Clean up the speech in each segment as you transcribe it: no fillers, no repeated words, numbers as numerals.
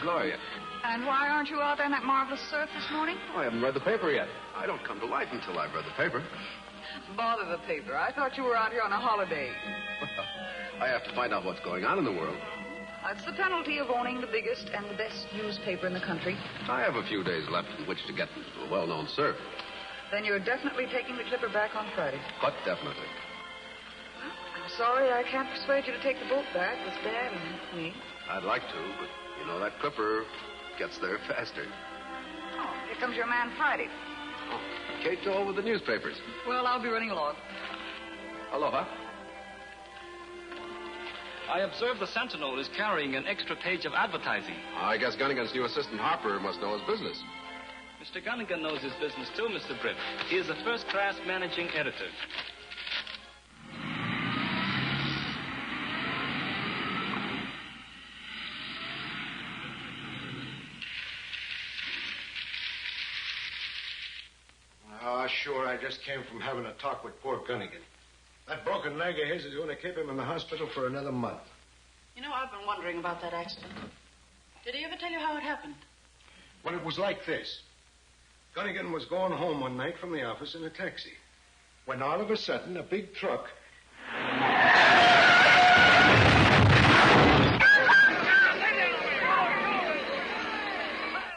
Gloria. And why aren't you out there in that marvelous surf this morning? Oh, I haven't read the paper yet. I don't come to life until I've read the paper. Bother the paper. I thought you were out here on a holiday. I have to find out what's going on in the world. That's the penalty of owning the biggest and the best newspaper in the country. I have a few days left in which to get a well-known surf. Then you're definitely taking the Clipper back on Friday. But definitely. I'm sorry I can't persuade you to take the boat back with Dad and me. I'd like to, but you know that Clipper gets there faster. Oh, here comes your man Friday. Oh, Kate's all with the newspapers. Well, I'll be running along. Aloha. I observe the Sentinel is carrying an extra page of advertising. I guess Gunnigan's new assistant, Harper, must know his business. Mr. Gunnigan knows his business too, Mr. Britt. He is a first-class managing editor. Sure, I just came from having a talk with poor Gunnigan. That broken leg of his is going to keep him in the hospital for another month. You know, I've been wondering about that accident. Did he ever tell you how it happened? Well, it was like this. Gunnigan was going home one night from the office in a taxi, when all of a sudden a big truck...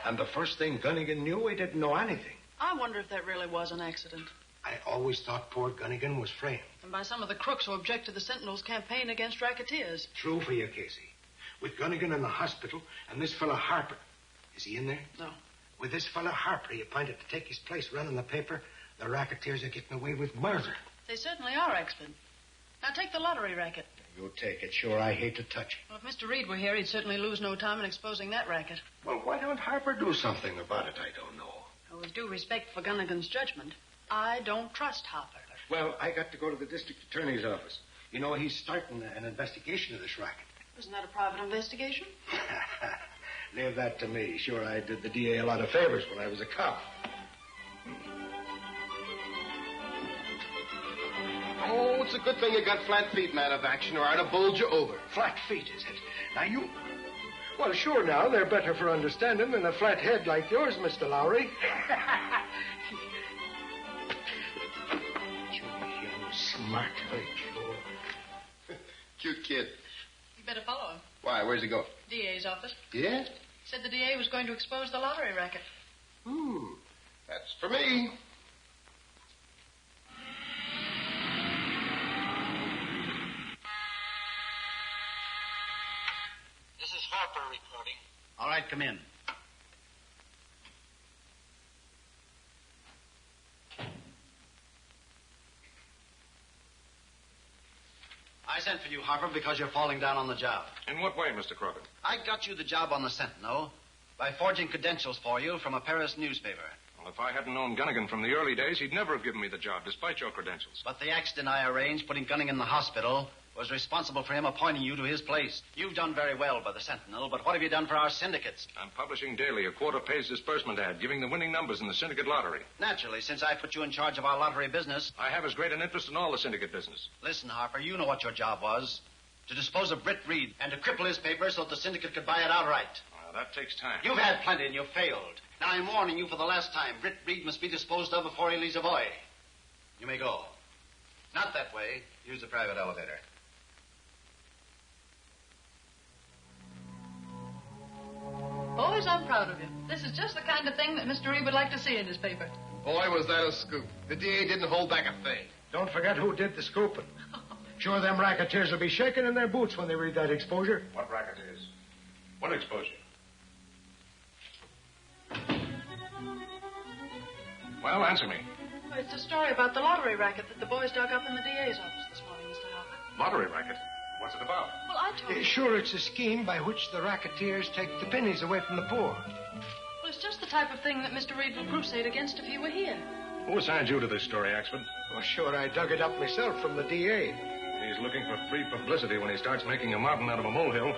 And the first thing Gunnigan knew, he didn't know anything. I wonder if that really was an accident. I always thought poor Gunnigan was framed. And by some of the crooks who object to the Sentinel's campaign against racketeers. True for you, Casey. With Gunnigan in the hospital and this fella Harper. Is he in there? No. With this fella Harper, he appointed to take his place running the paper, the racketeers are getting away with murder. They certainly are, Axford. Now take the lottery racket. You take it. Sure, I hate to touch it. Well, if Mr. Reed were here, he'd certainly lose no time in exposing that racket. Well, why don't Harper do something about it? I don't know. Well, with due respect for Gunnigan's judgment, I don't trust Harper. Well, I got to go to the district attorney's office. You know, he's starting an investigation of this racket. Isn't that a private investigation? Leave that to me. Sure, I did the DA a lot of favors when I was a cop. Oh, it's a good thing you got flat feet, man of action, or I'd have bowled you over. Flat feet, is it? Now, you... Well, sure, now, they're better for understanding than a flat head like yours, Mr. Lowry. You smart, sure. Cute kid. You better follow him. Why, where's he go? DA's office. Yeah? Said the DA was going to expose the lottery racket. That's for me. This is Harper reporting. All right, come in. I sent for you, Harper, because you're falling down on the job. In what way, Mr. Crockett? I got you the job on the Sentinel by forging credentials for you from a Paris newspaper. Well, if I hadn't known Gunnigan from the early days, he'd never have given me the job, despite your credentials. But the accident I arranged, putting Gunnigan in the hospital, was responsible for him appointing you to his place. You've done very well by the Sentinel, but what have you done for our syndicates? I'm publishing daily a quarter-page disbursement ad, giving the winning numbers in the syndicate lottery. Naturally, since I put you in charge of our lottery business. I have as great an interest in all the syndicate business. Listen, Harper, you know what your job was. To dispose of Britt Reed and to cripple his paper so that the syndicate could buy it outright. Well, that takes time. You've had plenty and you've failed. Now, I'm warning you for the last time. Britt Reed must be disposed of before he leaves Avoy. You may go. Not that way. Use the private elevator. Boys, I'm proud of you. This is just the kind of thing that Mr. Reed would like to see in his paper. Boy, was that a scoop. The DA didn't hold back a thing. Don't forget who did the scooping. Sure, them racketeers will be shaking in their boots when they read that exposure. What racketeers? What exposure? Well, answer me. Well, it's a story about the lottery racket that the boys dug up in the DA's office this morning, Mr. Harper. Lottery racket? What's it about? Well, I told you. Sure, it's a scheme by which the racketeers take the pennies away from the poor. Well, it's just the type of thing that Mr. Reed would crusade against if he were here. Who assigned you to this story, Axford? Well, sure, I dug it up myself from the DA. He's looking for free publicity when he starts making a mountain out of a molehill.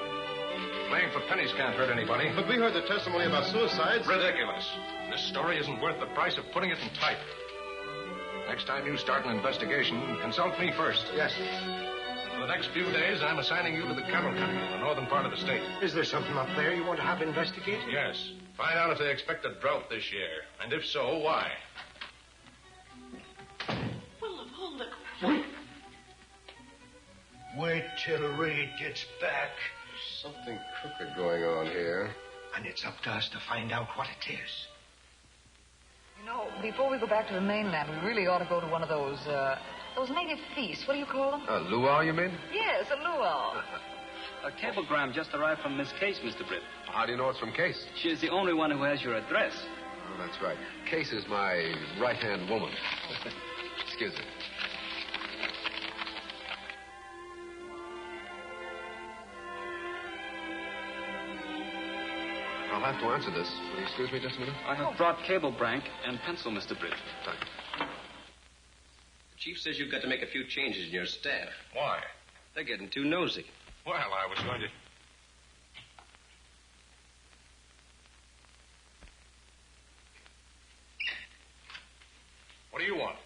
Playing for pennies can't hurt anybody. But we heard the testimony about suicides. Ridiculous. This story isn't worth the price of putting it in type. Next time you start an investigation, consult me first. Yes. For the next few days, I'm assigning you to the cattle country in the northern part of the state. Is there something up there you want to have investigated? Yes. Find out if they expect a drought this year, and if so, why. Well, hold it. Wait. Wait till Reed gets back. Something crooked going on here. And it's up to us to find out what it is. You know, before we go back to the mainland, we really ought to go to one of those native feasts. What do you call them? A luau, you mean? Yes, a luau. A cablegram just arrived from Miss Case, Mr. Britt. How do you know it's from Case? She is the only one who has your address. Oh, that's right. Case is my right-hand woman. Excuse me. I'll have to answer this. Will you excuse me just a minute? I have brought cable blank and pencil, Mr. Britt. The chief says you've got to make a few changes in your staff. Why? They're getting too nosy. Well, I was going to... What do you want?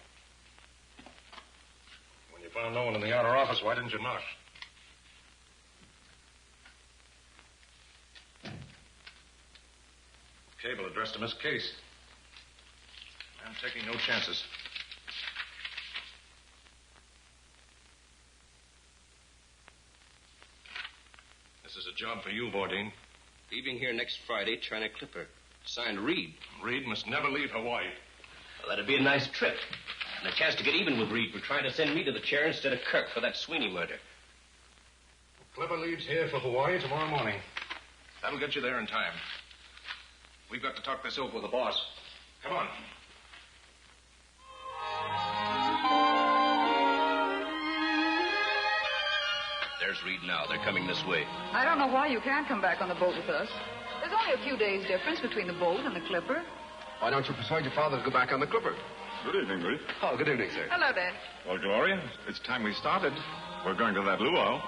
When you found no one in the outer office, why didn't you knock? Cable addressed to Miss Case. I'm taking no chances. This is a job for you, Bourdin. Leaving here next Friday, trying to clip her. Signed Reed. Reed must never leave Hawaii. Well, that'd be a nice trip. And a chance to get even with Reed for trying to send me to the chair instead of Kirk for that Sweeney murder. Clipper leaves here for Hawaii tomorrow morning. That'll get you there in time. We've got to talk this over with the boss. Come on. There's Reed now. They're coming this way. I don't know why you can't come back on the boat with us. There's only a few days' difference between the boat and the clipper. Why don't you persuade your father to go back on the clipper? Good evening, Ruth. Oh, good evening, sir. Hello, Dad. Well, Gloria, it's time we started. We're going to that luau.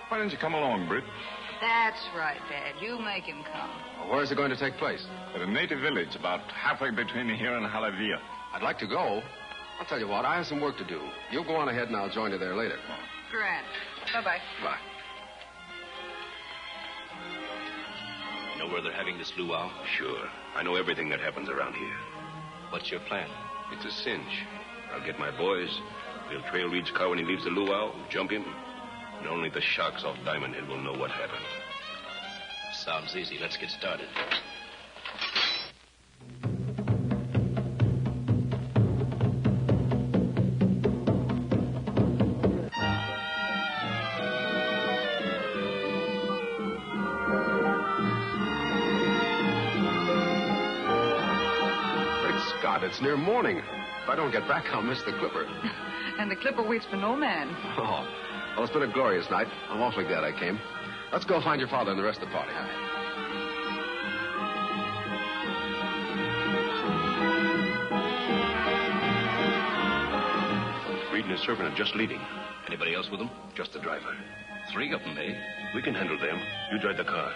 Why didn't you come along, Britt? That's right, Dad. You make him come. Well, where is it going to take place? At a native village about halfway between here and Halavia. I'd like to go. I'll tell you what, I have some work to do. You go on ahead and I'll join you there later. Grant. Bye-bye. Bye. You know where they're having this luau? Sure. I know everything that happens around here. What's your plan? It's a cinch. I'll get my boys. We'll trail Reed's car when he leaves the luau, jump him, and only the sharks off Diamond Head will know what happened. Sounds easy. Let's get started. It's near morning. If I don't get back, I'll miss the clipper. And the clipper waits for no man. Oh, well, it's been a glorious night. I'm awfully glad I came. Let's go find your father and the rest of the party. Reed and his servant are just leaving. Anybody else with them? Just the driver. 3 of them, eh? We can handle them. You drive the car.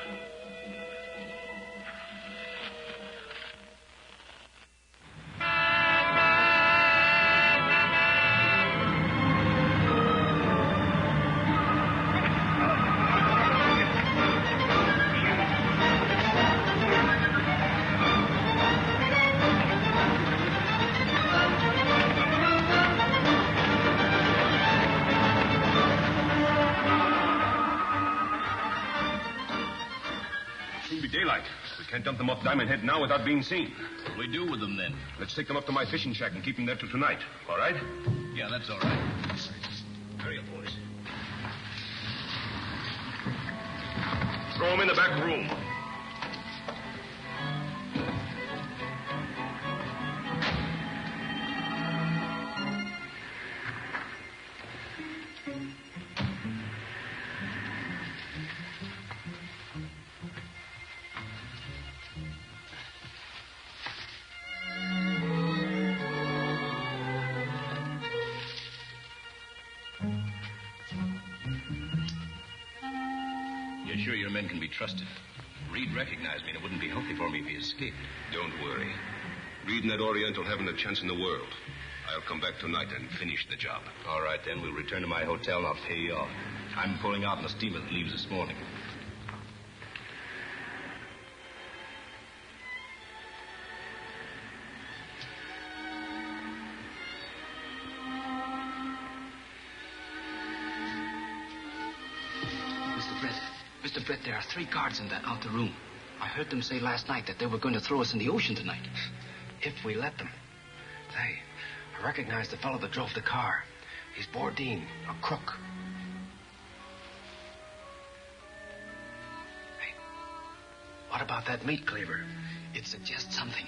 Can't dump them off Diamond Head now without being seen. What do we do with them then? Let's take them up to my fishing shack and keep them there till tonight. All right? Yeah, that's all right. Hurry up, boys. Throw them in the back room. Sure your men can be trusted. Reed recognized me, and it wouldn't be healthy for me if he escaped. Don't worry. Reed and that Oriental haven't a chance in the world. I'll come back tonight and finish the job. All right, then. We'll return to my hotel and I'll pay you off. I'm pulling out on the steamer that leaves this morning. Mr. Brett, there are 3 guards in that outer room. I heard them say last night that they were going to throw us in the ocean tonight. If we let them. Say, I recognize the fellow that drove the car. He's Bourdin, a crook. Hey, what about that meat cleaver? It suggests something.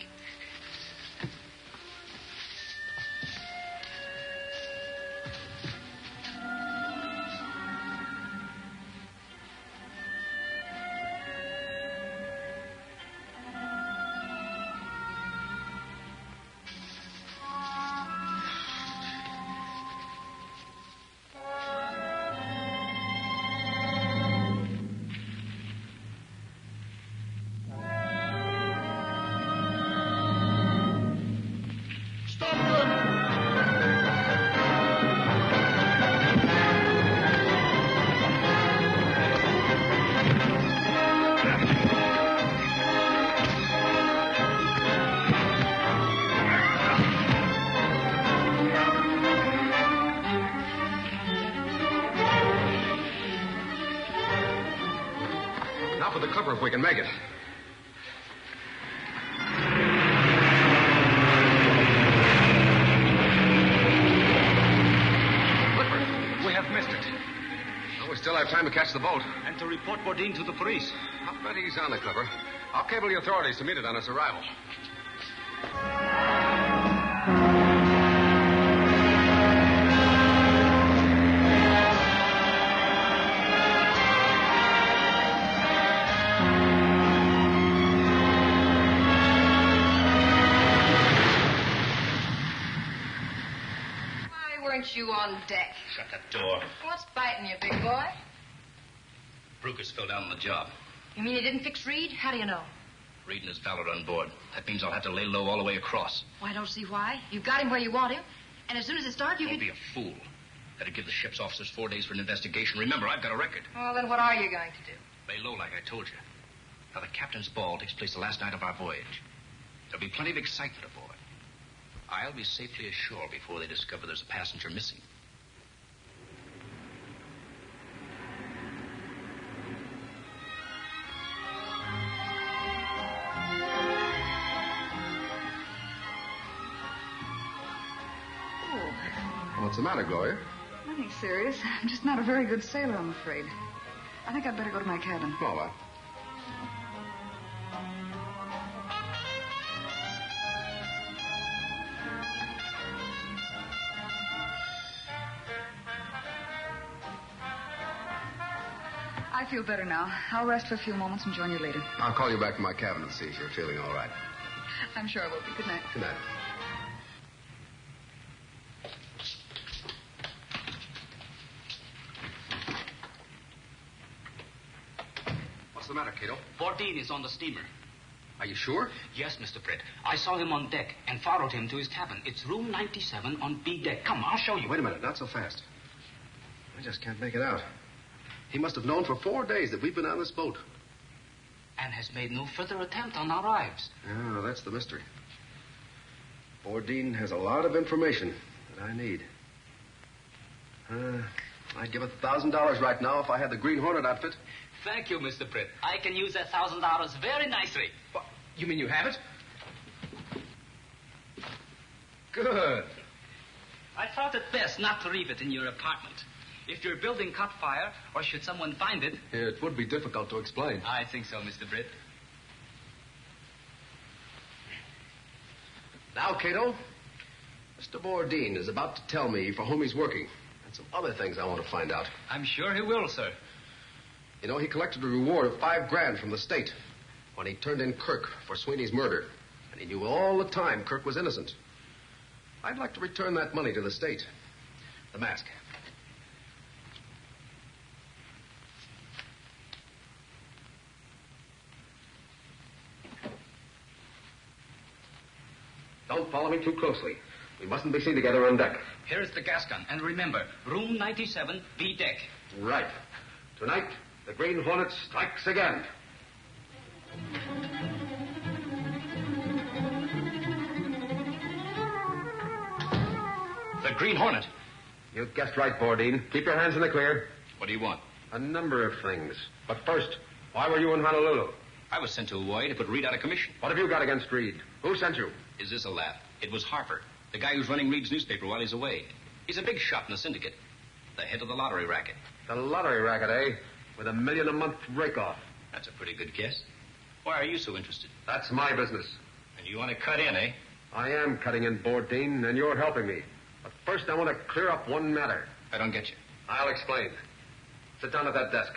Now for the clipper if we can make it. Clipper, we have missed it. Well, we still have time to catch the boat. And to report Bourdin to the police. I'll bet he's on the clipper. I'll cable the authorities to meet it on its arrival. Weren't you on deck? Shut that door. What's biting you, big boy? Brucus fell down on the job. You mean you didn't fix Reed? How do you know? Reed and his valet on board. That means I'll have to lay low all the way across. Well, I don't see why. You've got him where you want him. And as soon as it starts, you Don't can... be a fool. That'd give the ship's officers 4 days for an investigation. Remember, I've got a record. Well, then what are you going to do? Lay low, like I told you. Now, the captain's ball takes place the last night of our voyage. There'll be plenty of excitement aboard. I'll be safely ashore before they discover there's a passenger missing. What's the matter, Gloria? Nothing serious. I'm just not a very good sailor, I'm afraid. I think I'd better go to my cabin. All right. I feel better now. I'll rest for a few moments and join you later. I'll call you back to my cabin to see if you're feeling all right. I'm sure I will be. Good night. Good night. What's the matter, Cato? Bourdin is on the steamer. Are you sure? Yes, Mr. Brett. I saw him on deck and followed him to his cabin. It's room 97 on B deck. Come, I'll show you. Wait a minute. Not so fast. I just can't make it out. He must have known for 4 days that we've been on this boat. And has made no further attempt on our lives. Oh, that's the mystery. Bourdin has a lot of information that I need. I'd give $1,000 right now if I had the Green Hornet outfit. Thank you, Mr. Brett. I can use that $1,000 very nicely. What? You mean you have it? Good. I thought it best not to leave it in your apartment. If your building caught fire, or should someone find it... It would be difficult to explain. I think so, Mr. Brett. Now, Cato, Mr. Bourdin is about to tell me for whom he's working. And some other things I want to find out. I'm sure he will, sir. You know, he collected a reward of $5 grand from the state when he turned in Kirk for Sweeney's murder. And he knew all the time Kirk was innocent. I'd like to return that money to the state. The mask. Don't follow me too closely. We mustn't be seen together on deck. Here's the gas gun. And remember, room 97, B deck. Right. Tonight, the Green Hornet strikes again. The Green Hornet. You guessed right, Bourdin. Keep your hands in the clear. What do you want? A number of things. But first, why were you in Honolulu? I was sent to Hawaii to put Reed out of commission. What have you got against Reed? Who sent you? Is this a laugh? It was Harper, the guy who's running Reed's newspaper while he's away. He's a big shot in the syndicate. The head of the lottery racket. The lottery racket, eh? With $1 million a month rake-off. That's a pretty good guess. Why are you so interested? That's my business. And you want to cut in, eh? I am cutting in, Bourdin, and you're helping me. But first, I want to clear up one matter. I don't get you. I'll explain. Sit down at that desk.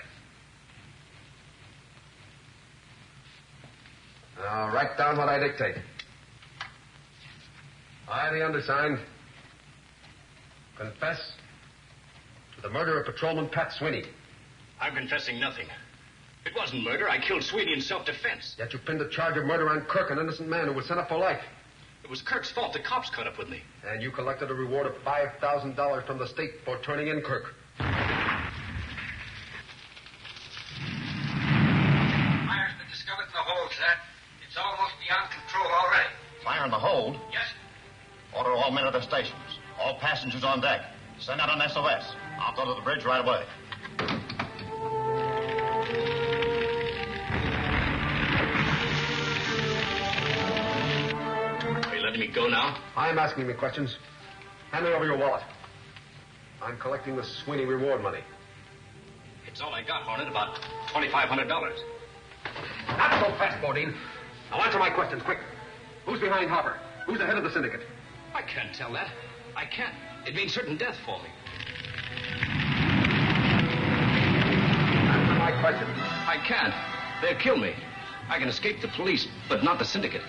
Now, write down what I dictate. I, the undersigned, confess to the murder of Patrolman Pat Sweeney. I'm confessing nothing. It wasn't murder. I killed Sweeney in self-defense. Yet you pinned the charge of murder on Kirk, an innocent man who was sent up for life. It was Kirk's fault. The cops caught up with me. And you collected a reward of $5,000 from the state for turning in Kirk. Fire's been discovered in the hold, sir. It's almost beyond control already. Fire in the hold? Yes. Order all men at their stations. All passengers on deck. Send out an SOS. I'll go to the bridge right away. Are you letting me go now? I'm asking me questions. Hand me over your wallet. I'm collecting the Sweeney reward money. It's all I got, Hornet, about $2,500. Not so fast, Bourdin. Now answer my questions, quick. Who's behind Harper? Who's the head of the syndicate? I can't tell that. I can't. It means certain death for me. Answer my question. I can't. They'll kill me. I can escape the police, but not the syndicate.